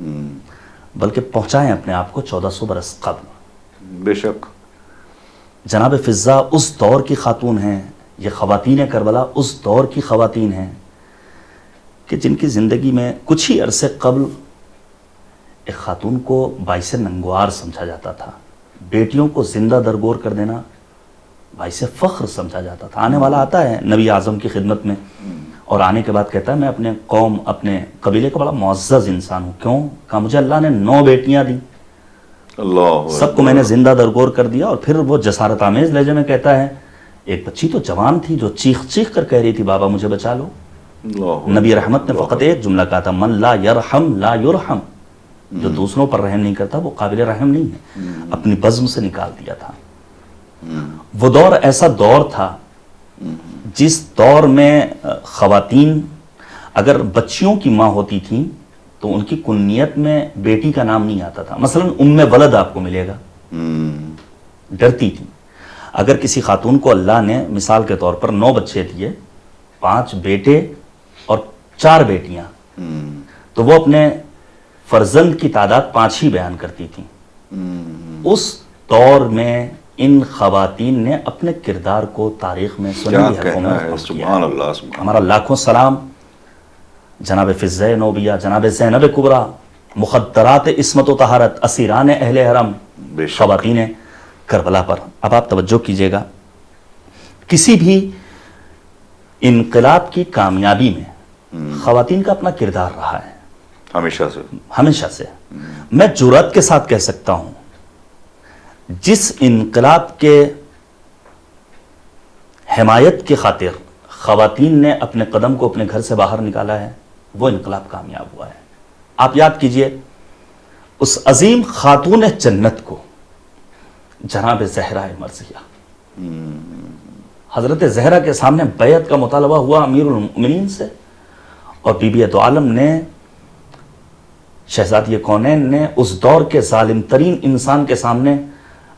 بلکہ پہنچائیں اپنے آپ کو 1400 برس قبل. بے شک. جناب فضا اس دور کی خاتون ہیں، یہ خواتین کربلا اس دور کی خواتین ہیں کہ جن کی زندگی میں کچھ ہی عرصے قبل ایک خاتون کو باعث ننگوار سمجھا جاتا تھا، بیٹیوں کو زندہ درگور کر دینا باعث فخر سمجھا جاتا تھا. آنے والا آتا ہے نبی اعظم کی خدمت میں اور آنے کے بعد کہتا ہے میں اپنے قوم اپنے قبیلے کا بڑا معزز انسان ہوں. کیوں؟ کہا مجھے اللہ نے 9 بیٹیاں دی، اللہ سب کو میں نے زندہ درگور کر دیا. اور پھر وہ جسارت آمیز لہجے میں کہتا ہے ایک بچی تو جوان تھی جو چیخ چیخ کر کہہ رہی تھی بابا مجھے بچا لو. نبی رحمت نے فقط ایک جملہ کہا تھا من لا یرحم لا یرحم، جو دوسروں پر رحم نہیں کرتا وہ قابل رحم نہیں ہے. اپنی بزم سے نکال دیا تھا. وہ دور ایسا دور تھا جس دور میں خواتین اگر بچیوں کی ماں ہوتی تھیں تو ان کی کنیت میں بیٹی کا نام نہیں آتا تھا. مثلا ام ولد آپ کو ملے گا، ڈرتی تھی. اگر کسی خاتون کو اللہ نے مثال کے طور پر 9 بچے دیے، 5 بیٹے اور 4 بیٹیاں، تو وہ اپنے فرزند کی تعداد 5 ہی بیان کرتی تھیں. اس دور میں ان خواتین نے اپنے کردار کو تاریخ میں سنہری حرفوں میں محفوظ کیا. سبحان اللہ سبحان. ہمارا لاکھوں سلام جناب فضہ نوبیہ، جناب زینب کبریٰ، مخدرات عصمت و طہارت، اسیران اہل حرم، خواتین کربلا پر. اب آپ توجہ کیجئے گا، کسی بھی انقلاب کی کامیابی میں خواتین کا اپنا کردار رہا ہے ہمیشہ سے. میں جرأت کے ساتھ کہہ سکتا ہوں جس انقلاب کے حمایت کی خاطر خواتین نے اپنے قدم کو اپنے گھر سے باہر نکالا ہے وہ انقلاب کامیاب ہوا ہے. آپ یاد کیجئے اس عظیم خاتون جنت کو، جناب زہرا مرضیہ. حضرت زہرا کے سامنے بیعت کا مطالبہ ہوا امیر المؤمنین سے، اور بی بی دو عالم نے، شہزادی کونین نے اس دور کے ظالم ترین انسان کے سامنے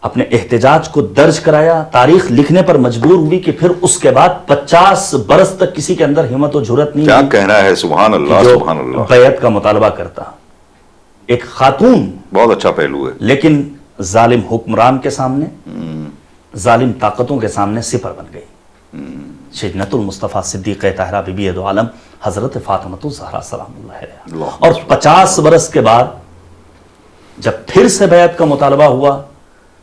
اپنے احتجاج کو درج کرایا. تاریخ لکھنے پر مجبور ہوئی کہ پھر اس کے بعد 50 برس تک کسی کے اندر ہمت و جرأت نہیں. کیا کہنا ہے، سبحان اللہ سبحان اللہ. بیعت کا مطالبہ کرتا ایک خاتون، بہت اچھا پہلو ہے، لیکن ظالم حکمران کے سامنے، ظالم طاقتوں کے سامنے صفر بن گئی. شجنت المصطفیٰ صدیقہ طاہرہ بی بی دو عالم حضرت فاطمہ الزہرا سلام اللہ علیہا. اور 50 برس کے بعد جب پھر سے بیعت کا مطالبہ ہوا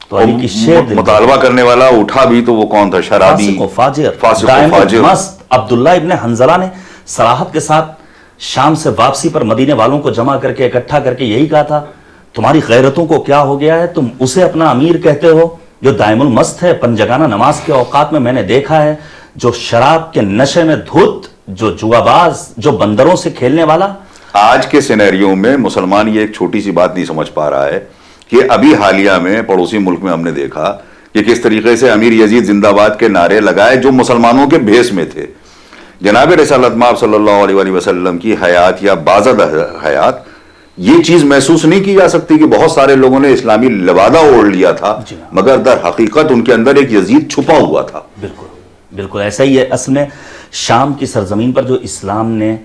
تو علی کی شیر مطالبہ کرنے والا اٹھا بھی تو وہ کون تھا؟ شرابی، فاسق و فاجر مست عبداللہ ابن حنظلہ نے صراحت کے ساتھ شام سے واپسی پر مدینے والوں کو جمع کر کے اکٹھا کر کے یہی کہا تھا تمہاری غیرتوں کو کیا ہو گیا ہے، تم اسے اپنا امیر کہتے ہو جو دائم المست ہے، پنجگانہ نماز کے اوقات میں نے دیکھا ہے، جو شراب کے نشے میں دھت، جو جوا باز، جو بندروں سے کھیلنے والا. آج کے سینیریو میں مسلمان یہ ایک چھوٹی سی بات نہیں سمجھ پا رہا ہے کہ ابھی حالیہ میں پڑوسی ملک میں ہم نے دیکھا کہ کس طریقے سے امیر یزید زندہ باد کے نعرے لگائے جو مسلمانوں کے بھیس میں تھے. جناب رسالت مآب صلی اللہ علیہ وسلم کی حیات یا بازد حیات یہ چیز محسوس نہیں کی جا سکتی کہ بہت سارے لوگوں نے اسلامی لبادہ اوڑھ لیا تھا، مگر در حقیقت ان کے اندر ایک یزید چھپا ہوا تھا. بالکل ایسا ہی ہے. اصل میں شام کی سرزمین پر جو اسلام نے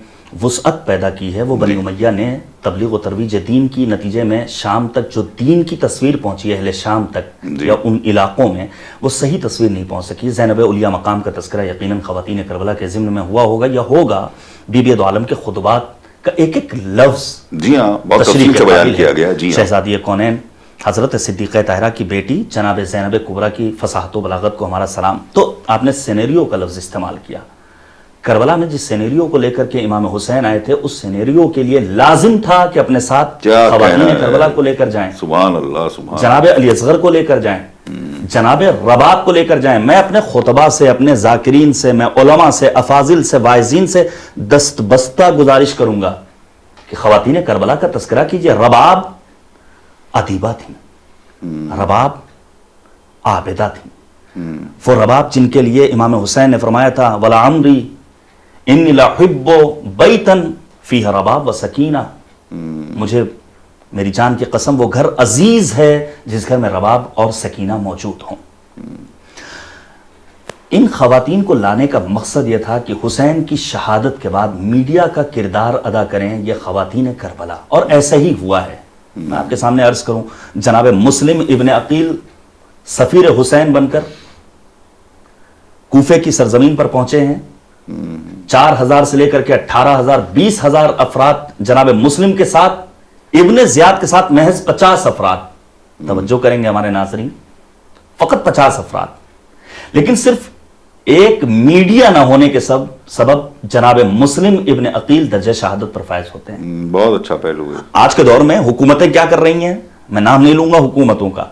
وسعت پیدا کی ہے وہ بنی امیہ نے تبلیغ و ترویج دین کی نتیجے میں شام تک جو دین کی تصویر پہنچی ہے اہل شام تک یا ان علاقوں میں وہ صحیح تصویر نہیں پہنچ سکی. زینب اولیاء مقام کا تذکرہ یقیناً خواتین کربلا کے ضمن میں ہوا ہوگا یا ہوگا. بی بی دو عالم کے خطبات کا ایک ایک لفظ جی ہاں بہت تفصیل سے بیان کیا گیا. جی شہزادی کونین حضرت صدیقہ طاہرہ کی بیٹی جناب زینب کبریٰ کی فصاحت و بلاغت کو ہمارا سلام. تو آپ نے سینیریو کا لفظ استعمال کیا. کربلا میں جس سینیریو کو لے کر کے امام حسین آئے تھے اس سینیریو کے لیے لازم تھا کہ اپنے ساتھ خواتین کربلا کو لے کر جائیں، سبحان اللہ سبحان. جناب علی اصغر کو لے کر جائیں، جناب رباب کو لے کر جائیں. میں اپنے خطبہ سے، اپنے ذاکرین سے، میں علماء سے، افاضل سے، واعظین سے دست بستہ گزارش کروں گا کہ خواتین کربلا کا تذکرہ کیجئے. رباب ادیبہ تھیں، رباب عابدہ تھیں. وہ رباب جن کے لیے امام حسین نے فرمایا تھا وَلَعَمْرِي إِنِّي لَحِبُّ بَيْتًا فِيهَا رَبَاب وَسَكِينَةٌ. مجھے میری جان کی قسم وہ گھر عزیز ہے جس گھر میں رباب اور سکینہ موجود ہوں. ان خواتین کو لانے کا مقصد یہ تھا کہ حسین کی شہادت کے بعد میڈیا کا کردار ادا کریں یہ خواتین کربلا، اور ایسا ہی ہوا ہے۔ میں آپ کے سامنے عرض کروں، جناب مسلم ابن عقیل سفیر حسین بن کر کوفے کی سرزمین پر پہنچے ہیں۔ 4000 سے لے کر کے 18,000 20,000 افراد جناب مسلم کے ساتھ، ابن زیاد کے ساتھ محض 50 افراد، توجہ کریں گے ہمارے ناظرین، فقط 50 افراد، لیکن صرف ایک میڈیا نہ ہونے کے سبب جناب مسلم ابن عقیل درجہ شہادت پر فائز ہوتے ہیں۔ بہت اچھا پہلو ہے۔ آج کے دور میں حکومتیں کیا کر رہی ہیں، میں نام نہیں لوں گا حکومتوں کا،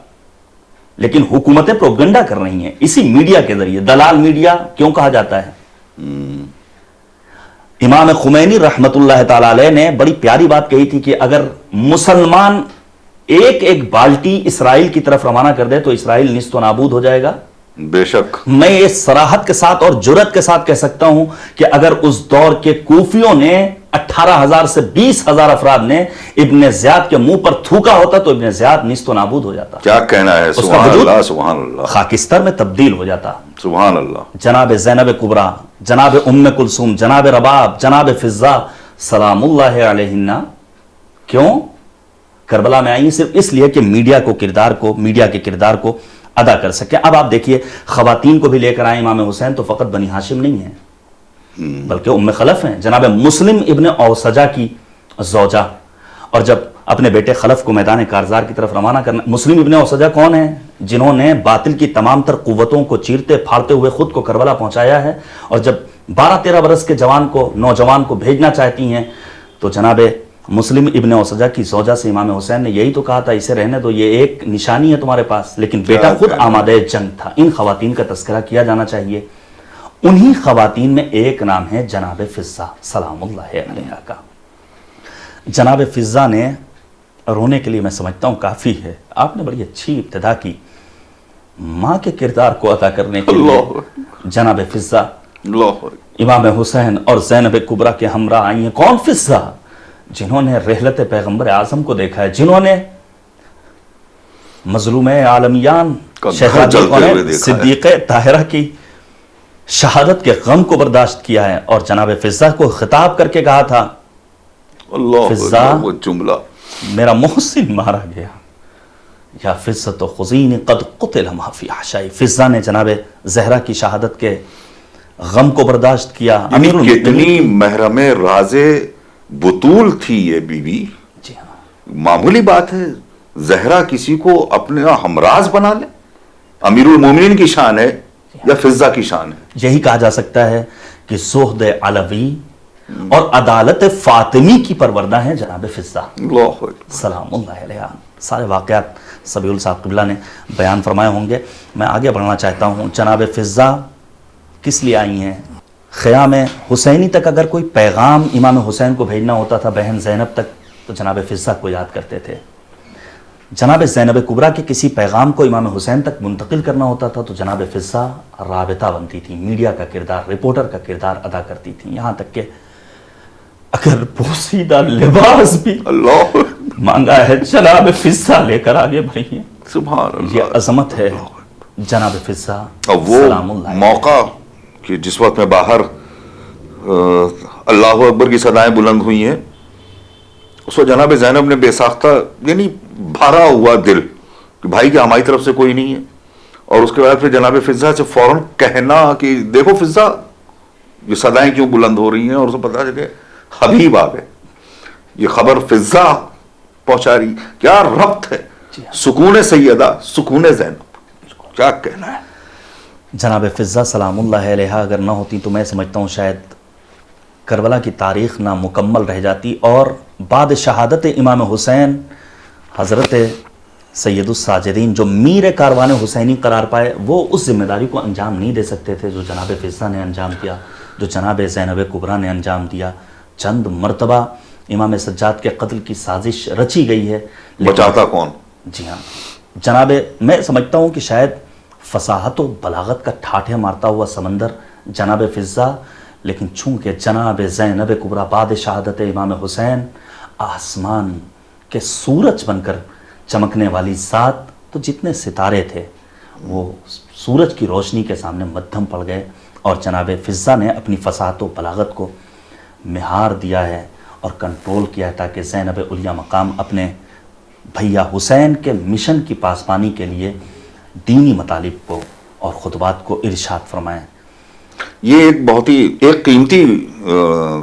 لیکن حکومتیں پروپیگنڈا کر رہی ہیں اسی میڈیا کے ذریعے۔ دلال میڈیا کیوں کہا جاتا ہے؟ امام خمینی رحمت اللہ تعالی علیہ نے بڑی پیاری بات کہی تھی کہ اگر مسلمان ایک بالٹی اسرائیل کی طرف روانہ کر دے تو اسرائیل نیست و نابود ہو جائے گا۔ بے شک میں یہ صراحت کے ساتھ اور جرأت کے ساتھ کہہ سکتا ہوں کہ اگر اس دور کے کوفیوں نے 18,000 سے 20,000 افراد نے ابن زیاد کے منہ پر تھوکا ہوتا تو ابن زیاد نیست و نابود ہو جاتا۔ کیا کہنا ہے، سبحان اللہ سبحان اللہ، خاکستر میں تبدیل ہو جاتا۔ سبحان اللہ۔ جناب زینب کبریٰ، جناب ام کلثوم، جناب رباب، جناب فضہ سلام اللہ علیہن کیوں کربلا میں آئی؟ صرف اس لیے کہ میڈیا کے کردار کو ادا کر سکے۔ اب آپ دیکھیے، خواتین کو بھی لے کر آئے امام حسین تو فقط بنی ہاشم نہیں ہیں بلکہ ام خلف ہیں، جناب مسلم ابن اوسجہ کی زوجہ، اور جب اپنے بیٹے خلف کو میدان کارزار کی طرف روانہ کرنا، مسلم ابن اوسجہ کون ہیں؟ جنہوں نے باطل کی تمام تر قوتوں کو چیرتے پھاڑتے ہوئے خود کو کربلا پہنچایا ہے، اور جب 12-13 برس کے نوجوان کو بھیجنا چاہتی ہیں تو جناب مسلم ابن اوسجہ کی زوجہ سے امام حسین نے یہی تو کہا تھا، اسے رہنے دو، یہ ایک نشانی ہے تمہارے پاس، لیکن بیٹا خود آمادہ جنگ تھا۔ ان خواتین کا تذکرہ کیا جانا چاہیے۔ انہی خواتین میں ایک نام ہے جناب فضہ سلام اللہ علیہا کا۔ جناب فضہ نے رونے کے لیے میں سمجھتا ہوں کافی ہے، آپ نے بڑی اچھی ابتدا کی ماں کے کردار کو ادا کرنے کے لیے۔ جناب فضہ امام حسین اور زینب کبریٰ کے ہمراہ آئی ہیں۔ کون فضہ؟ جنہوں نے رحلت پیغمبر اعظم کو دیکھا ہے، جنہوں نے مظلوم عالمیان شہزادی صدیقہ طاہرہ کی شہادت کے غم کو برداشت کیا ہے، اور جناب فضہ کو خطاب کر کے کہا تھا، فضہ وہ جملہ، میرا محسن مارا گیا، یا فضہ خزین قد قتل ما فی احشائی۔ فضہ نے جناب زہرا کی شہادت کے غم کو برداشت کیا۔ کتنی محرم راز بطول تھی یہ بی بی، جی ہاں، معمولی بات ہے زہرا کسی کو اپنا ہمراز بنا لے؟ امیر المومنین کی شان ہے یا فضہ کی شان ہے؟ یہی کہا جا سکتا ہے کہ زہد علوی اور عدالت فاطمی کی پروردہ ہیں جناب فضہ سلام اللہ علیہ۔ سارے واقعات سبیع الصاحب قبلہ نے بیان فرمائے ہوں گے، میں آگے بڑھنا چاہتا ہوں۔ جناب فضہ کس لیے آئی ہیں؟ خیام حسینی تک اگر کوئی پیغام امام حسین کو بھیجنا ہوتا تھا بہن زینب تک تو جناب فضہ کو یاد کرتے تھے۔ جناب زینب کبریٰ کے کسی پیغام کو امام حسین تک منتقل کرنا ہوتا تھا تو جناب فضہ رابطہ بنتی تھی، میڈیا کا کردار، رپورٹر کا کردار ادا کرتی تھی، یہاں تک کہ اگر پوسیدہ لباس بھی مانگا ہے جناب فضہ لے کر آگے بڑھی ہیں۔ سبحان اللہ، یہ عظمت ہے جناب فضہ وہ سلام اللہ علیہ۔ موقع کہ جس وقت میں باہر اللہ اکبر کی صدائیں بلند ہوئی ہیں، اس وقت جناب زینب نے بے ساختہ یعنی بھرا ہوا دل کہ بھائی کہ ہماری طرف سے کوئی نہیں ہے، اور اس کے بعد پھر جناب فضہ سے فوراً کہنا کہ دیکھو فضہ یہ صدائیں کیوں بلند ہو رہی ہیں، اور اسے پتا چلے حبیب آ گئے، یہ خبر فضہ پہنچا رہی، کیا ربط ہے سکون سیدہ سکون زینب، کیا کہنا ہے۔ جناب فضہ سلام اللہ علیہ اگر نہ ہوتی تو میں سمجھتا ہوں شاید کربلا کی تاریخ نامکمل رہ جاتی، اور بعد شہادت امام حسین حضرت سید الساجدین جو میر کاروان حسینی قرار پائے، وہ اس ذمہ داری کو انجام نہیں دے سکتے تھے جو جناب فضہ نے انجام دیا، جو جناب زینب کبریٰ نے انجام دیا۔ چند مرتبہ امام سجاد کے قتل کی سازش رچی گئی ہے، بچاتا کون؟ جی ہاں جناب، میں سمجھتا ہوں کہ شاید فصاحت و بلاغت کا ٹھاٹھے مارتا ہوا سمندر جناب فضہ، لیکن چونکہ جناب زینب کبریٰ بعد شہادت امام حسین آسمان کے سورج بن کر چمکنے والی ذات، تو جتنے ستارے تھے وہ سورج کی روشنی کے سامنے مدھم پڑ گئے اور جناب فضہ نے اپنی فصاحت و بلاغت کو مہار دیا ہے اور کنٹرول کیا ہے تاکہ زینب علیہ مقام اپنے بھیا حسین کے مشن کی پاسبانی کے لیے دینی مطالب کو اور خطبات کو ارشاد فرمائیں۔ یہ ایک بہت ہی ایک قیمتی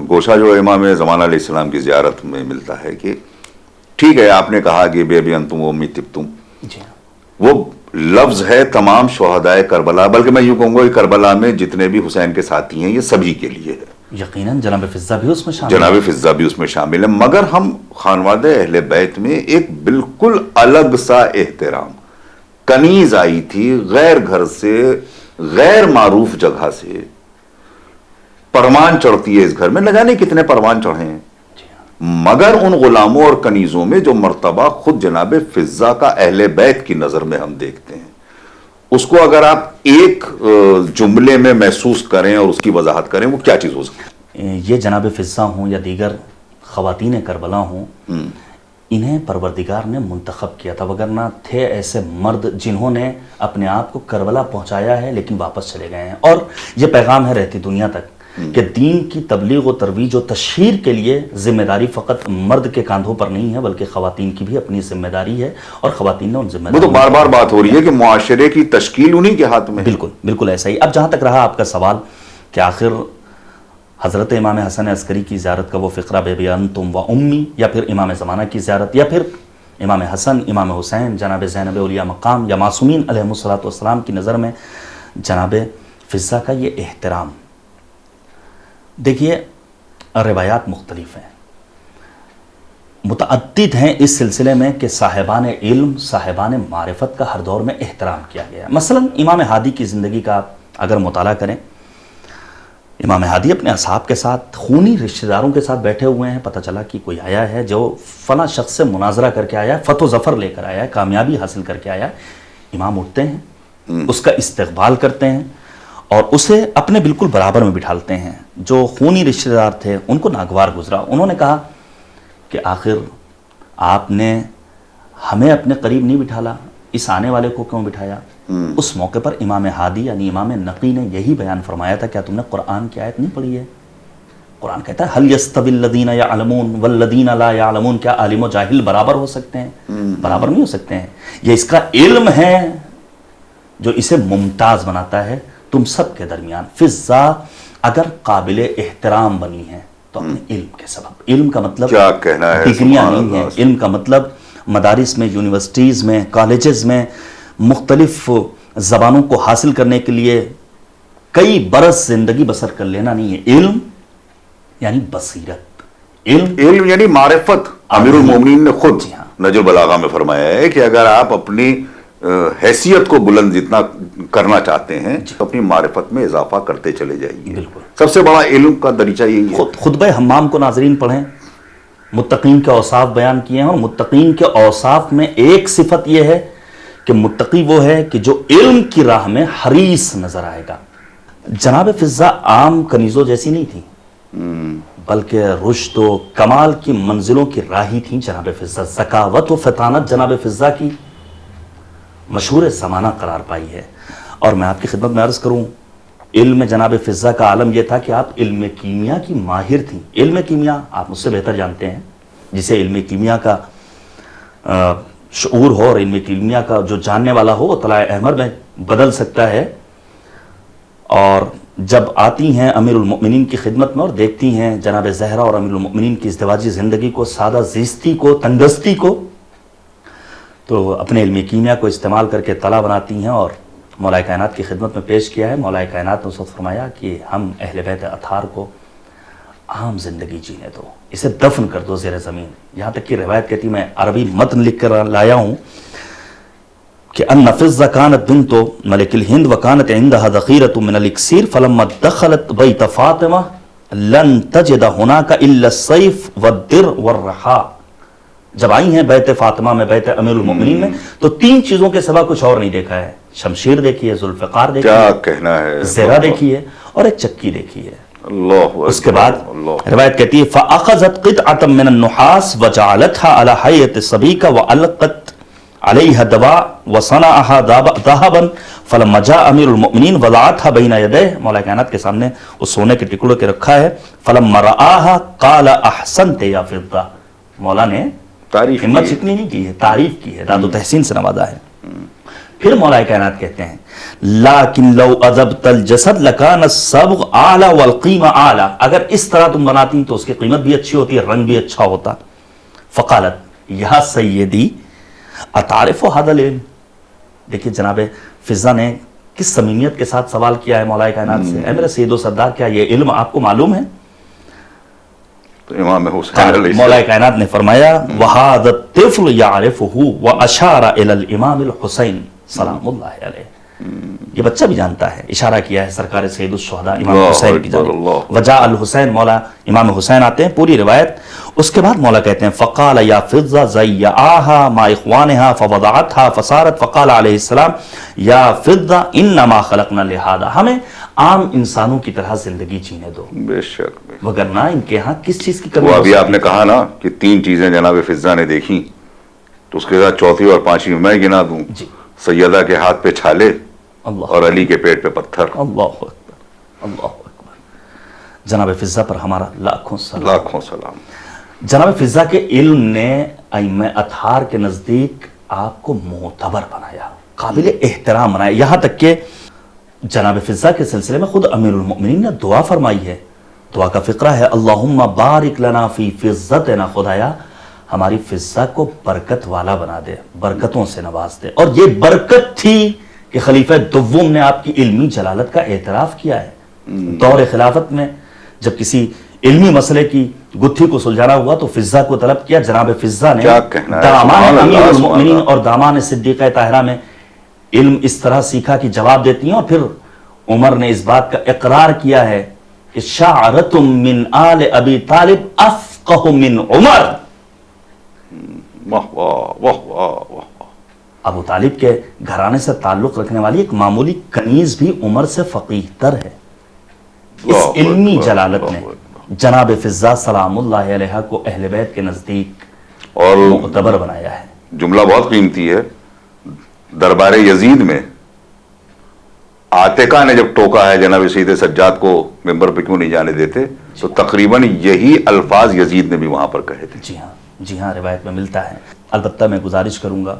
گوشہ جو امام زمانہ علیہ السلام کی زیارت میں ملتا ہے کہ ٹھیک ہے آپ نے کہا کہ بے بی انتم و امی تبتم، جی ہاں، وہ لفظ ہے تمام شہدائے کربلا، بلکہ میں یوں کہوں گا کہ کربلا میں جتنے بھی حسین کے ساتھی ہیں یہ سبھی کے لیے ہے، یقیناً جناب فضہ بھی اس میں شامل جناب فضہ بھی اس میں شامل ہے، مگر ہم خانوادہ اہل بیت میں ایک بالکل الگ سا احترام، کنیز آئی تھی غیر گھر سے، غیر معروف جگہ سے، پروان چڑھتی ہے اس گھر میں، نہ جانے کتنے پروان چڑھے ہیں، مگر ان غلاموں اور کنیزوں میں جو مرتبہ خود جناب فضہ کا اہل بیت کی نظر میں ہم دیکھتے ہیں، اس کو اگر آپ ایک جملے میں محسوس کریں اور اس کی وضاحت کریں، وہ کیا چیز ہو سکتی ہے؟ یہ جناب فضہ ہوں یا دیگر خواتین کربلا ہوں، انہیں پروردگار نے منتخب کیا تھا، وگرنہ تھے ایسے مرد جنہوں نے اپنے آپ کو کربلا پہنچایا ہے لیکن واپس چلے گئے ہیں، اور یہ پیغام ہے رہتی دنیا تک کہ دین کی تبلیغ و ترویج و تشہیر کے لیے ذمہ داری فقط مرد کے کاندھوں پر نہیں ہے بلکہ خواتین کی بھی اپنی ذمہ داری ہے، اور خواتین نے ان ذمہ وہ تو بار بار بات ہو رہی ہے کہ معاشرے کی تشکیل انہی کے ہاتھ میں ہے۔ بالکل بالکل ایسا ہی۔ اب جہاں تک رہا آپ کا سوال کہ آخر حضرت امام حسن عسکری کی زیارت کا وہ فقرہ بے بی انتم و امی، یا پھر امام زمانہ کی زیارت، یا پھر امام حسن، امام حسین، جناب زینب علیہ مقام یا معصومین علیہم الصلوۃ والسلام کی نظر میں جناب فضہ کا یہ احترام، دیکھیے روایات مختلف ہیں، متعدد ہیں اس سلسلے میں کہ صاحبان علم، صاحبان معرفت کا ہر دور میں احترام کیا گیا ہے۔ مثلا امام ہادی کی زندگی کا اگر مطالعہ کریں، امام ہادی اپنے اصحاب کے ساتھ خونی رشتہ داروں کے ساتھ بیٹھے ہوئے ہیں، پتہ چلا کہ کوئی آیا ہے جو فلاں شخص سے مناظرہ کر کے آیا ہے، فتح و ظفر لے کر آیا ہے، کامیابی حاصل کر کے آیا ہے، امام اٹھتے ہیں، اس کا استقبال کرتے ہیں اور اسے اپنے بالکل برابر میں بٹھالتے ہیں۔ جو خونی رشتہ دار تھے ان کو ناگوار گزرا، انہوں نے کہا کہ آخر آپ نے ہمیں اپنے قریب نہیں بٹھالا، اس آنے والے کو کیوں بٹھایا؟ اس موقع پر امام ہادی یعنی امام نقی نے یہی بیان فرمایا تھا، کیا تم نے قرآن کی آیت نہیں پڑھی ہے؟ قرآن کہتا ہے هل يستوي الذين يعلمون والذين لا يعلمون، کیا عالم و جاہل برابر ہو سکتے ہیں؟ برابر نہیں ہو سکتے ہیں، یہ اس کا علم ہے جو اسے ممتاز بناتا ہے تم سب کے درمیان۔ فضہ اگر قابل احترام بنی ہے تو اپنے علم کے سبب، علم کا مطلب کیا کہنا ہے، ڈگریاں نہیں ہیں، علم کا مطلب مدارس میں، یونیورسٹیز میں، کالجز میں مختلف زبانوں کو حاصل کرنے کے لیے کئی برس زندگی بسر کر لینا نہیں ہے، علم یعنی بصیرت، علم یعنی معرفت۔ امیر المومنین نے خود جی ہاں، نہج البلاغہ میں فرمایا ہے کہ اگر آپ اپنی حیثیت کو بلند جتنا کرنا چاہتے ہیں اپنی معرفت میں اضافہ کرتے چلے جائیے۔ بالکل، سب سے بڑا علم کا دریچہ یہی ہے۔ خطبہ حمام کو ناظرین پڑھیں، متقین کے اوصاف بیان کیے ہیں، اور متقین کے اوصاف میں ایک صفت یہ ہے کہ متقی وہ ہے کہ جو علم کی راہ میں حریص نظر آئے گا۔ جناب فضہ عام کنیزوں جیسی نہیں تھی، بلکہ رشد و کمال کی منزلوں کی راہی تھیں جناب فضہ۔ ذکاوت و فطانت جناب فضہ کی مشہور زمانہ قرار پائی ہے، اور میں آپ کی خدمت میں عرض کروں، علم جناب فضہ کا عالم یہ تھا کہ آپ علم کیمیا کی ماہر تھیں۔ علم کیمیا آپ مجھ سے بہتر جانتے ہیں، جسے علم کیمیا کا شعور ہو اور علم کیمیا کا جو جاننے والا ہو وہ طلع احمر میں بدل سکتا ہے، اور جب آتی ہیں امیر المؤمنین کی خدمت میں اور دیکھتی ہیں جناب زہرا اور امیر المؤمنین کی ازدواجی زندگی کو، سادہ زیستی کو، تنگستی کو، تو اپنے علم کیمیا کو استعمال کر کے طلا بناتی ہیں اور مولا کائنات کی خدمت میں پیش کیا ہے۔ مولا کائنات نے اس وقت فرمایا کہ ہم اہل بیت اطہار کو عام زندگی جینے دو، اسے دفن کر دو زیر زمین۔ یہاں تک کہ روایت کہتی، میں عربی متن لکھ کر لایا ہوں کہ ان فضہ کانت بنت ملک الہند وکانت عندها ذخیرۃ من الاکسیر فلما دخلت بیت فاطمہ لن تجد هناك الا السیف والدر والرحاء۔ جب آئی ہیں بیت فاطمہ میں، بیت امیر المؤمنین میں، تو تین چیزوں کے سوا کچھ اور نہیں دیکھا ہے۔ شمشیر دیکھی ہے، ذوالفقار دیکھی ہے، کیا کہنا ہے، زرہ دیکھی ہے، اور ایک چکی دیکھی ہے۔ اللہ اس کے بعد روایت کہتی ہے فَأَخَذَتْ قِطْعَةً مِّنَ النُّحَاسِ وَجَعَلَتْهَا عَلَى حَيَّةِ الصَّبِيكَ وَأَلْقَتْ علیہ دوا وصنعها ذهبا فلما جاء امیر المؤمنین وضعتها بین یدیہ، مولا کائنات کے سامنے اس سونے کے ٹکڑے کے رکھا ہے. فلما رآها قال احسنت یا فضہ، مولا نے تعریف ہمت اتنی نہیں کی ہے، تعریف کی ہے، داد و تحسین سے نوازا ہے. پھر مولا کائنات کہتے ہیں لیکن لو اذبت الجسد لکان الصبغ اعلی والقیمہ اعلی، اگر اس طرح تم بناتی تو اس کی قیمت بھی اچھی ہوتی ہے، رنگ بھی اچھا ہوتا. فقالت یا سیدی اتعرف هذا العلم، دیکھیے جناب فضہ نے کس صمیمیت کے ساتھ سوال کیا ہے مولا کائنات سے، اے میرے سید و سردار کیا یہ علم آپ کو معلوم ہے؟ تو امام حسین علیہ مولا کائنات نے فرمایا وَهَذَا الطِّفْلُ يَعْرِفُهُ وَأَشَارَ إِلَى الْإِمَامِ الْحُسَيْنِ سلام اللہ علیہ، یہ بچہ بھی جانتا ہے، اشارہ کیا ہے سرکار سید الشہداء امام حسین کی جانب. وجاء الحسین، مولا امام حسین آتے ہیں، پوری روایت. اس کے بعد مولا کہتے ہیں فقال یا فضہ زیعاها مع اخوانها فوضعتها فصارت، فقال علیہ السلام یا فضہ انما خلقنا لهذا، ہمیں عام انسانوں کی طرح زندگی جینے دو، بے شک. وگرنہ ان کے ہاں کس چیز کی کمی وہ ہو ابھی سکتی آپ نے کہا نا کہ 3 چیزیں جناب فضہ نے دیکھی، تو اس کے ساتھ چوتھی اور 5ویں میں گنا دوں. جی. سیدہ کے ہاتھ پہ چھالے اللہ اور علی کے پیٹ پہ پتھر. اللہ اکبر، اللہ اکبر. جناب فضہ پر ہمارا لاکھوں سلام. لاکھوں سلام. جناب فضہ کے علم نے ائمہ اطہار کے نزدیک آپ کو معتبر بنایا، قابل احترام بنایا، یہاں تک کہ جناب فضہ کے سلسلے میں خود امیر المؤمنین نے دعا فرمائی ہے. دعا کا فقرہ ہے اللہم بارک لنا فی فضتنا، خدایا ہماری فضہ کو برکت والا بنا دے، برکتوں سے نواز دے. اور یہ برکت تھی کہ خلیفہ دوم نے آپ کی علمی جلالت کا اعتراف کیا ہے. دور خلافت میں جب کسی علمی مسئلے کی گتھی کو سلجھانا ہوا تو فضہ کو طلب کیا. جناب فضہ نے دامان امیر المؤمنین اور دامان صدیقہ طاہرہ میں علم اس طرح سیکھا کہ جواب دیتی ہیں. اور پھر عمر نے اس بات کا اقرار کیا ہے کہ شعرتم من آل ابی طالب افقہ من عمر، واہ واہ واہ واہ واہ. ابو طالب کے گھرانے سے تعلق رکھنے والی ایک معمولی کنیز بھی عمر سے فقیہ تر ہے. اس علمی جلالت نے جناب فضہ سلام اللہ علیہ کو اہل بیت کے نزدیک اور معتبر بنایا ہے. جملہ بہت قیمتی ہے. دربار یزید میں عاتقہ نے جب ٹوکا ہے جناب سید سجاد کو ممبر پہ کیوں نہیں جانے دیتے، تو تقریباً یہی الفاظ یزید نے بھی وہاں پر کہے تھے. جی ہاں، جی ہاں، روایت میں ملتا ہے. البتہ میں گزارش کروں گا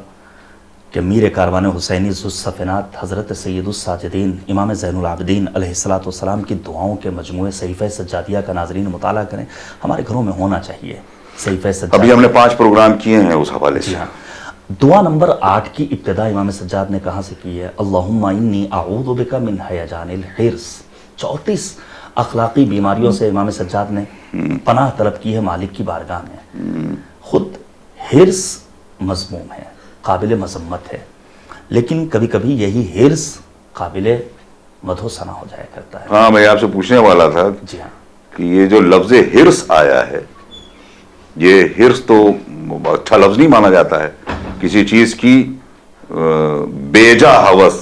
کہ میر کاروان حسینی ذو الصفنات حضرت سید الساجدین امام زین العابدین علیہ السلام کی دعاؤں کے مجموعے صحیفہ سجادیہ کا ناظرین مطالعہ کریں، ہمارے گھروں میں ہونا چاہیے صحیفہ سجادیہ. ابھی ہم نے 5 پروگرام کیے ہیں اس حوالے سے. جی ہاں. دعا نمبر 8 کی ابتدا امام سجاد نے کہاں سے کی ہے؟ اللہم انی اعوذ بک من ہیجان الحرص. 34 اخلاقی بیماریوں سے امام سجاد نے پناہ طلب کی ہے مالک کی بارگاہ میں. خود حرص مذموم ہے، قابل مذمت ہے، لیکن کبھی کبھی یہی حرص قابل مدح و ثنا ہو جایا کرتا ہے. ہاں، میں آپ سے پوچھنے والا تھا جی ہاں کہ یہ جو لفظ حرص آیا ہے، یہ حرص تو اچھا لفظ نہیں مانا جاتا ہے. کسی چیز کی بیجا ہوس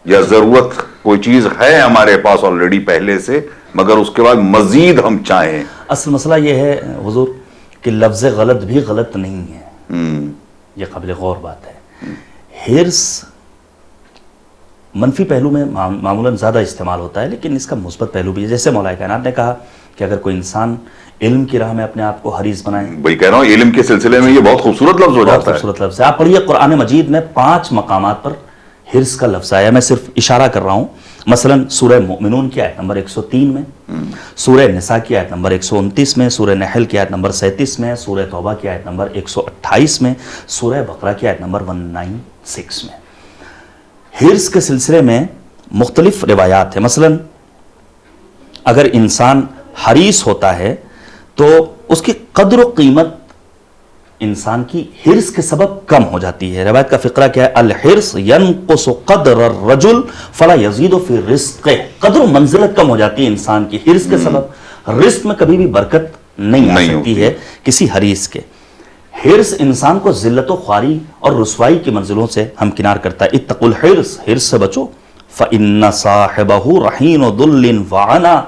یا ضرورت، کوئی چیز ہے ہمارے پاس آلریڈی پہلے سے، مگر اس کے بعد مزید ہم چاہیں. اصل مسئلہ یہ ہے حضور کہ لفظ غلط بھی غلط نہیں ہے، یہ قابل غور بات ہے. حرص منفی پہلو میں معمولاً زیادہ استعمال ہوتا ہے، لیکن اس کا مثبت پہلو بھی ہے. جیسے مولا کائنات نے کہا کہ اگر کوئی انسان علم کی راہ میں اپنے آپ کو حریص بنائے. وہی کہہ رہا ہوں، علم کے سلسلے میں یہ بہت خوبصورت لفظ ہو جاتا ہے. بہت خوبصورت لفظ ہے. آپ پڑھیے قرآن مجید میں 5 مقامات پر حرص کا لفظ آیا. میں صرف اشارہ کر رہا ہوں. مثلا سورہ مؤمنون کی آیت نمبر 103 میں، سورہ نساء کی آیت نمبر 129 میں، سورہ نحل کی آیت نمبر 37 میں، سورہ توبہ کی آیت نمبر 128 میں، سورہ بقرہ کی آیت نمبر 196 میں. حرص کے سلسلے میں مختلف روایات ہیں. مثلا اگر انسان حریص ہوتا ہے تو اس کی قدر و قیمت انسان کی حرص کے سبب کم ہو جاتی ہے. روایت کا فقرہ کیا ہے؟ الحرص ینقص قدر الرجل فلا یزید فی رزقہ. قدر و منزلت کم ہو جاتی ہے انسان کی حرص کے سبب. رزق میں کبھی بھی برکت نہیں آ سکتی ہے کسی حریص کے. حرص انسان کو ذلت و خواری اور رسوائی کی منزلوں سے ہمکنار کرتا ہے. اتقوا الحرص، حرص سے بچو. فإن صاحبہ رہین ذل وعنا.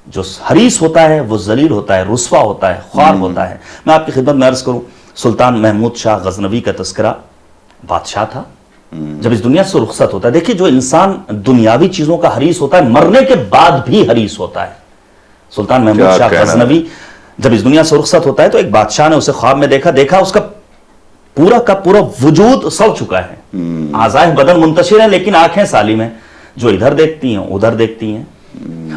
جو حریص ہوتا ہے وہ ذلیل ہوتا ہے، رسوا ہوتا ہے، خوار ہوتا ہے. میں آپ کی خدمت میں عرض کروں، سلطان محمود شاہ غزنوی کا تذکرہ بادشاہ تھا. جب اس دنیا سے رخصت ہوتا ہے، دیکھیے جو انسان دنیاوی چیزوں کا حریص ہوتا ہے مرنے کے بعد بھی حریص ہوتا ہے. سلطان محمود شاہ غزنوی جب اس دنیا سے رخصت ہوتا ہے تو ایک بادشاہ نے اسے خواب میں دیکھا اس کا پورا وجود سڑ چکا ہے، اعضائے بدن منتشر ہیں لیکن آنکھیں سالم ہیں، جو ادھر دیکھتی ہیں ادھر دیکھتی ہیں.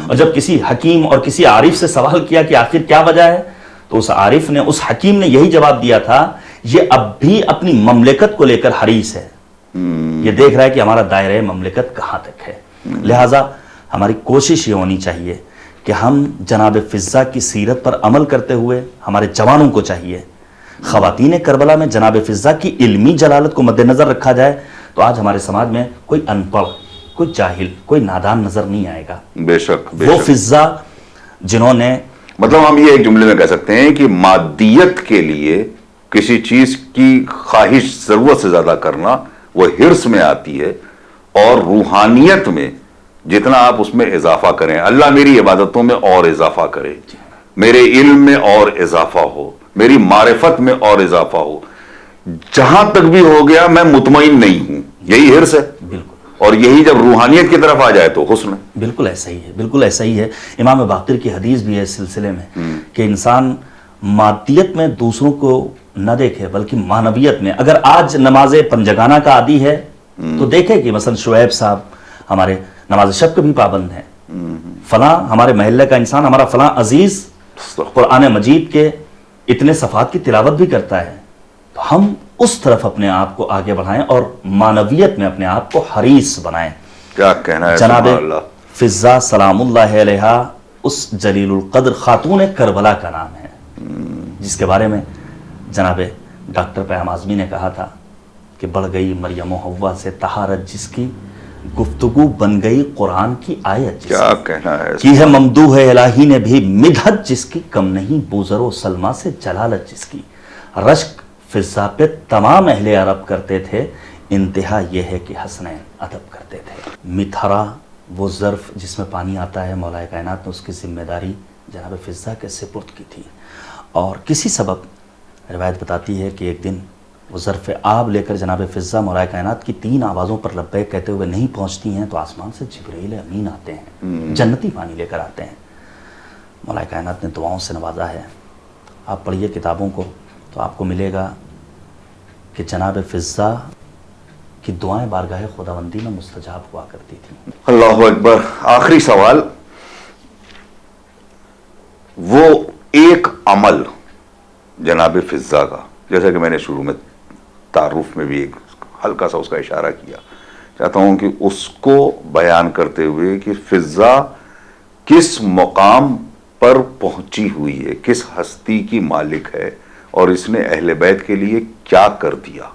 اور جب کسی حکیم اور کسی عارف سے سوال کیا کہ آخر کیا وجہ ہے، تو اس عارف نے، اس حکیم نے یہی جواب دیا تھا، یہ اب بھی اپنی مملکت کو لے کر حریص ہے، یہ دیکھ رہا ہے کہ ہمارا دائرہ مملکت کہاں تک ہے. لہٰذا ہماری کوشش یہ ہونی چاہیے کہ ہم جناب فضہ کی سیرت پر عمل کرتے ہوئے ہمارے جوانوں کو چاہیے خواتین کربلا میں جناب فضہ کی علمی جلالت کو مد نظر رکھا جائے تو آج ہمارے سماج میں کوئی ان پڑھ، کوئی جاہل، کوئی نادان نظر نہیں آئے گا. بے شک وہ فضہ جنہوں نے، مطلب ہم یہ ایک جملے میں کہہ سکتے ہیں کہ مادیت کے لیے کسی چیز کی خواہش ضرورت سے زیادہ کرنا وہ حرص میں آتی ہے، اور روحانیت میں جتنا آپ اس میں اضافہ کریں، اللہ میری عبادتوں میں اور اضافہ کرے، میرے علم میں اور اضافہ ہو، میری معرفت میں اور اضافہ ہو، جہاں تک بھی ہو گیا میں مطمئن نہیں ہوں، یہی حرص ہے. بالکل، اور یہی جب روحانیت کی طرف آ جائے تو حسن ہے. بالکل ایسا ہی ہے، بالکل ایسا ہی ہے. امام باقر کی حدیث بھی ہے اس سلسلے میں کہ انسان مادیت میں دوسروں کو نہ دیکھے بلکہ معنویت میں. اگر آج نماز پنجگانہ کا عادی ہے تو دیکھے کہ مثلا شعیب صاحب ہمارے نماز شب کے بھی پابند ہیں، فلاں ہمارے محلے کا انسان، ہمارا فلاں عزیز قرآن مجید کے اتنے صفحات کی تلاوت بھی کرتا ہے، تو ہم اس طرف اپنے آپ کو آگے بڑھائیں اور معنویت میں اپنے آپ کو حریص بنائیں. کیا کہنا ہے جناب سبحان اللہ. فضہ سلام اللہ علیہا اس جلیل القدر خاتون کربلا کا نام ہے جس کے بارے میں جناب ڈاکٹر پیام اعظمی نے کہا تھا کہ بڑھ گئی مریم و حوا سے طہارت جس کی، گفتگو بن گئی قرآن کی آیت جس کیا کہنا ہے کی ہے ممدوح الہی نے بھی مدحت جس کی، کم نہیں بوذر و سلمہ سے جلالت جس کی. رشک فضہ پہ تمام اہل عرب کرتے تھے، انتہا یہ ہے کہ حسنین ادب کرتے تھے. متھرا وہ ظرف جس میں پانی آتا ہے، مولا کائنات نے اس کی ذمہ داری جناب فضہ کے سپرد کی تھی، اور کسی سبب روایت بتاتی ہے کہ ایک دن وہ ظرف آب لے کر جناب فضہ مولا کائنات کی 3 آوازوں پر لبیک کہتے ہوئے نہیں پہنچتی ہیں تو آسمان سے جبرائیل امین آتے ہیں، جنتی پانی لے کر آتے ہیں. مولا کائنات نے دعاؤں سے نوازا ہے. آپ پڑھیے کتابوں کو تو آپ کو ملے گا کہ جناب فضہ کی دعائیں بارگاہ خداوندی میں مستجاب ہوا کرتی تھیں. اللہ اکبر. آخری سوال، وہ ایک عمل جناب فضہ کا، جیسا کہ میں نے شروع میں تعارف میں بھی ایک ہلکا سا اس کا اشارہ کیا، چاہتا ہوں کہ اس کو بیان کرتے ہوئے کہ فضہ کس مقام پر پہنچی ہوئی ہے، کس ہستی کی مالک ہے، اور اس نے اہل بیت کے لیے کیا کر دیا.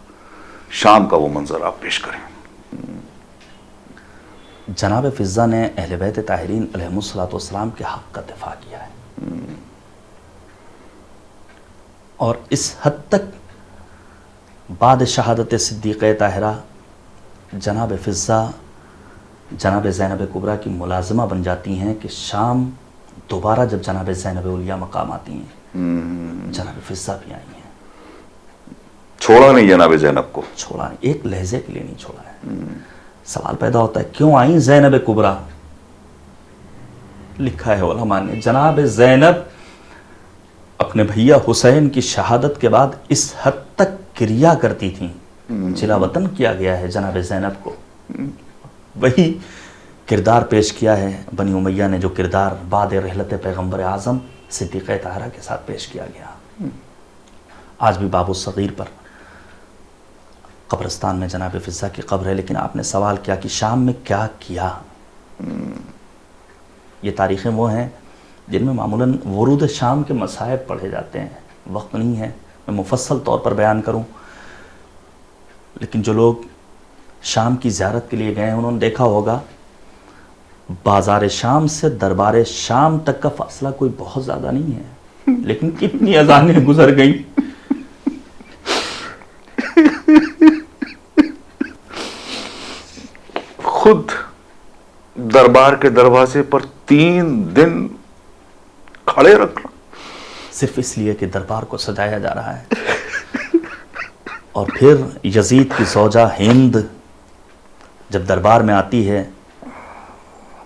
شام کا وہ منظر آپ پیش کریں. جناب فضہ نے اہل بیت طاہرین علیہم الصلوۃ والسلام کے حق کا دفاع کیا ہے، اور اس حد تک بعد شہادت صدیقہ طاہرہ جناب فضہ جناب زینب کبریٰ کی ملازمہ بن جاتی ہیں کہ شام دوبارہ جب جناب زینب علیہ مقام آتی ہیں جناب فضہ بھی آئی ہیں. چھوڑا نہیں جناب زینب کو، چھوڑا نہیں، ایک لہجے کے لیے نہیں چھوڑا ہے. سوال پیدا ہوتا ہے کیوں آئیں زینب کبریٰ؟ لکھا ہے علماء نے جناب زینب اپنے بھیا حسین کی شہادت کے بعد اس حد تک کریا کرتی تھیں، جلا وطن کیا گیا ہے جناب زینب کو. وہی کردار پیش کیا ہے بنی امیہ نے، جو کردار بعد رحلت پیغمبر اعظم صدیقہ طاہرہ کے ساتھ پیش کیا گیا. آج بھی باب الصغیر پر قبرستان میں جناب فضہ کی قبر ہے، لیکن آپ نے سوال کیا کہ شام میں کیا کیا. یہ تاریخیں وہ ہیں جن میں معمولاً ورود شام کے مصائب پڑھے جاتے ہیں. وقت نہیں ہے میں مفصل طور پر بیان کروں، لیکن جو لوگ شام کی زیارت کے لیے گئے ہیں انہوں نے دیکھا ہوگا بازار شام سے دربار شام تک کا فاصلہ کوئی بہت زیادہ نہیں ہے، لیکن کتنی اذانیں گزر گئیں. خود دربار کے دروازے پر 3 دن کھڑے رکھنا صرف اس لیے کہ دربار کو سجایا جا رہا ہے. اور پھر یزید کی زوجہ ہند جب دربار میں آتی ہے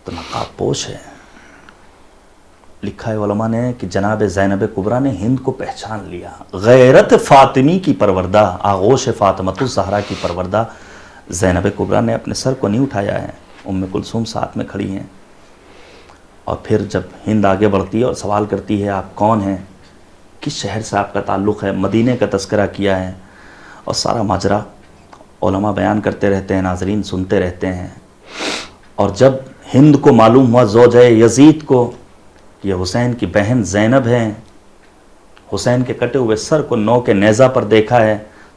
تو نقاب پوش ہے. لکھا ہے علماء نے کہ جناب زینب کبریٰ نے ہند کو پہچان لیا. غیرت فاطمی کی پروردہ، آغوش فاطمۃ الزہرا کی پروردہ زینب کبریٰ نے اپنے سر کو نہیں اٹھایا ہے. ام کلثوم ساتھ میں کھڑی ہیں. اور پھر جب ہند آگے بڑھتی ہے اور سوال کرتی ہے آپ کون ہیں، کس شہر سے آپ کا تعلق ہے، مدینے کا تذکرہ کیا ہے، اور سارا ماجرا علماء بیان کرتے رہتے ہیں، ناظرین سنتے رہتے ہیں. اور جب ہند کو معلوم ہوا زوجہ یزید کو یہ حسین کی بہن زینب ہیں، حسین کے کٹے ہوئے سر کو نو کے نیزہ پر دیکھا ہے،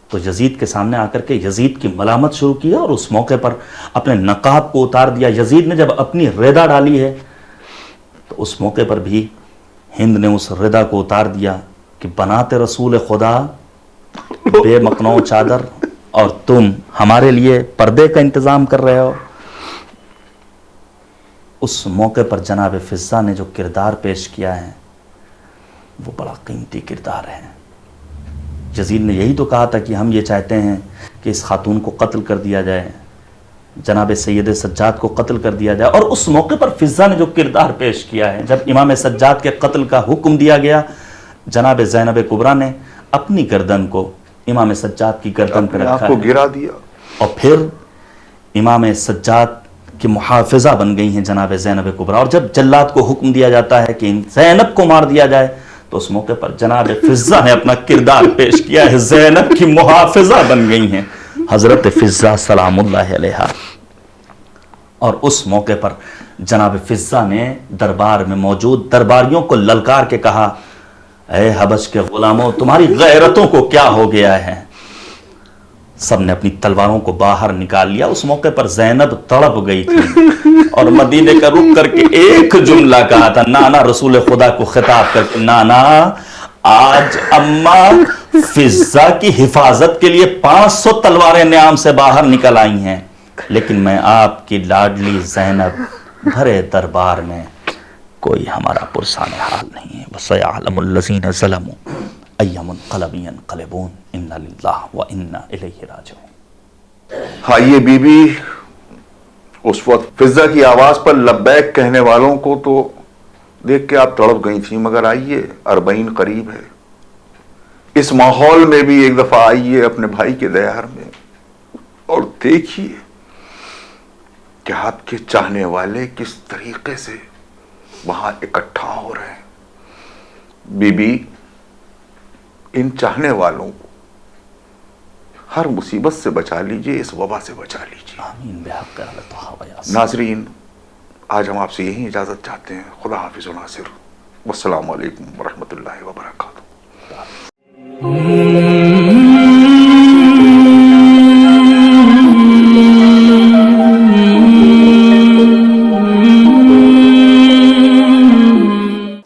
تو یزید کے سامنے آ کر کے یزید کی ملامت شروع کیا اور اس موقع پر اپنے نقاب کو اتار دیا. یزید نے جب اپنی ردا ڈالی ہے تو اس موقع پر بھی ہند نے اس ردا کو اتار دیا کہ بنات رسول خدا بے مقنوع چادر اور تم ہمارے لیے پردے کا انتظام کر رہے ہو. اس موقع پر جناب فضہ نے جو کردار پیش کیا ہے وہ بڑا قیمتی کردار ہے. یزید نے یہی تو کہا تھا کہ ہم یہ چاہتے ہیں کہ اس خاتون کو قتل کر دیا جائے، جناب سید سجاد کو قتل کر دیا جائے. اور اس موقع پر فضہ نے جو کردار پیش کیا ہے، جب امام سجاد کے قتل کا حکم دیا گیا، جناب زینب کبریٰ نے اپنی گردن کو امام سجاد کی گردن پر رکھا کو گرا دیا اور پھر امام سجاد کی محافظہ بن گئی ہیں جناب زینب کبریٰ. اور جب جلاد کو حکم دیا جاتا ہے کہ زینب کو مار دیا جائے تو اس موقع پر جناب فضہ نے اپنا کردار پیش کیا ہے، زینب کی محافظہ بن گئی ہیں حضرت فضہ سلام اللہ علیہا. اور اس موقع پر جناب فضہ نے دربار میں موجود درباریوں کو للکار کے کہا، اے حبش کے غلاموں، تمہاری غیرتوں کو کیا ہو گیا ہے. سب نے اپنی تلواروں کو باہر نکال لیا. اس موقع پر زینب تڑپ گئی تھی اور مدینے کا رخ کر کے ایک جملہ کہا تھا، نانا رسول خدا کو خطاب کر کے، نانا آج اماں فضہ کی حفاظت کے لیے 500 تلواریں نیام سے باہر نکل آئی ہیں، لیکن میں آپ کی لاڈلی زینب بھرے دربار میں کوئی ہمارا پرسان حال نہیں ہے. وَسَيَعْلَمُ الَّذِينَ ظَلَمُوا أَيَّ مُنْقَلَبٍ يَنْقَلِبُونَ إِنَّ لِلَّهِ وَإِنَّا إِلَيْهِ رَاجِعُونَ. ہاں یہ بی بی اس وقت فضہ کی آواز پر لبیک کہنے والوں کو تو دیکھ کے آپ تڑپ گئی تھیں، مگر آئیے 40 قریب ہے، اس ماحول میں بھی ایک دفعہ آئیے اپنے بھائی کے دیار میں اور دیکھیے کہ آپ کے چاہنے والے کس طریقے سے وہاں اکٹھا ہو رہے ہیں. بی بی ان چاہنے والوں کو ہر مصیبت سے بچا لیجئے، اس وبا سے بچا لیجئے. آمین بحق اللہ و یاسین. ناظرین آج ہم آپ سے یہی اجازت چاہتے ہیں. خدا حافظ و ناصر. والسلام علیکم ورحمۃ اللہ وبرکاتہ.